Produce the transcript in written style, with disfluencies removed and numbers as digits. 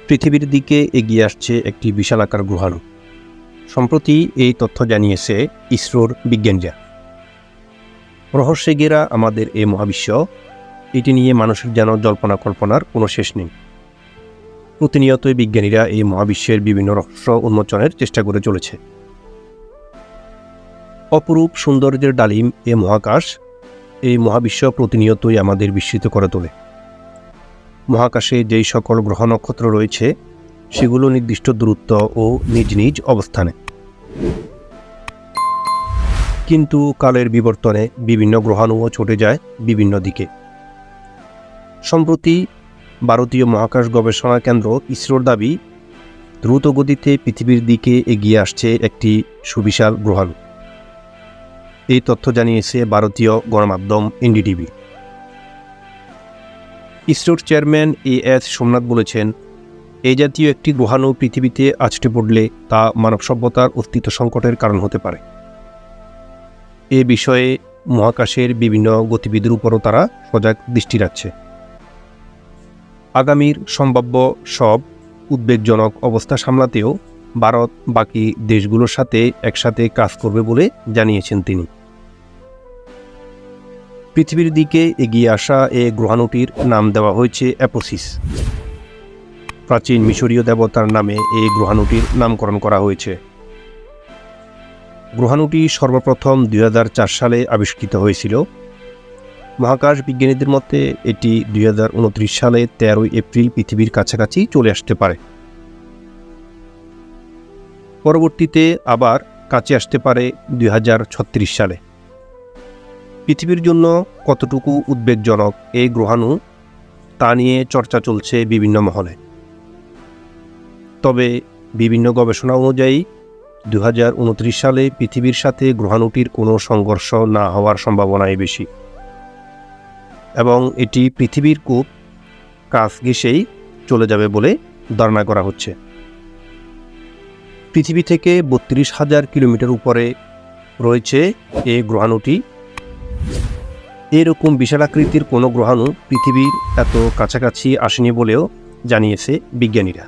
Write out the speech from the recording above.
পৃথিবীর দিকে এগিয়ে আসছে একটি বিশালাকার গ্রহাণু। সম্প্রতি এই তথ্য জানিয়েছে ইসরোর বিজ্ঞানীরা। রহস্যে ঘেরা আমাদের এই মহাবিশ্ব, এটি নিয়ে মানুষের যেন জল্পনা কল্পনার কোনো শেষ নেই। প্রতিনিয়তই বিজ্ঞানীরা এই মহাবিশ্বের বিভিন্ন রহস্য উন্মোচনের চেষ্টা করে চলেছে। অপরূপ সৌন্দর্যের ডালিম এ মহাকাশ, এই মহাবিশ্ব প্রতিনিয়তই আমাদের বিস্মিত করে তোলে। মহাকাশে যেই সকল গ্রহ নক্ষত্র রয়েছে সেগুলো নির্দিষ্ট দূরত্ব ও নিজ নিজ অবস্থানে, কিন্তু কালের বিবর্তনে বিভিন্ন গ্রহাণুও ছুটে যায় বিভিন্ন দিকে। সম্প্রতি ভারতীয় মহাকাশ গবেষণা কেন্দ্র ইসরোর দাবি, দ্রুত গতিতে পৃথিবীর দিকে এগিয়ে আসছে একটি সুবিশাল গ্রহাণু। এই তথ্য জানিয়েছে ভারতীয় গণমাধ্যম এনডিটিভি। ইসরোর চেয়ারম্যান এস সোমনাথ বলেছেন, এই জাতীয় একটি গ্রহাণু পৃথিবীতে আছড়ে পড়লে তা মানব সভ্যতার অস্তিত্ব সংকটের কারণ হতে পারে। এ বিষয়ে মহাকাশের বিভিন্ন গতিবিধির উপরও তারা সজাগ দৃষ্টি রাখছে। আগামীর সম্ভাব্য সব উদ্বেগজনক অবস্থা সামলাতেও ভারত বাকি দেশগুলোর সাথে একসাথে কাজ করবে বলে জানিয়েছেন তিনি। পৃথিবীর দিকে এগিয়ে আসা এ গ্রহাণুটির নাম দেওয়া হয়েছে অ্যাপোসিস। প্রাচীন মিশরীয় দেবতার নামে এই গ্রহাণুটির নামকরণ করা হয়েছে। গ্রহাণুটি সর্বপ্রথম 2004 সালে আবিষ্কৃত হয়েছিল। মহাকাশ বিজ্ঞানীদের মতে এটি 2029 সালে 13 এপ্রিল পৃথিবীর কাছাকাছি চলে আসতে পারে। পরবর্তীতে আবার কাছে আসতে পারে 2036 সালে। পৃথিবীর জন্য কতটুকু উদ্বেগজনক এই গ্রহাণু তা নিয়ে চর্চা চলছে বিভিন্ন মহলে। তবে বিভিন্ন গবেষণা অনুযায়ী 2029 সালে পৃথিবীর সাথে গ্রহাণুটির কোনো সংঘর্ষ না হওয়ার সম্ভাবনাই বেশি, এবং এটি পৃথিবীর খুব কাছ ঘেঁষেই চলে যাবে বলে ধারণা করা হচ্ছে। পৃথিবী থেকে 32,000 কিলোমিটার উপরে রয়েছে এই গ্রহাণুটি। এরকম বিশালাকৃতির কোনো গ্রহাণু পৃথিবীর এত কাছাকাছি আসেনি বলেও জানিয়েছে বিজ্ঞানীরা।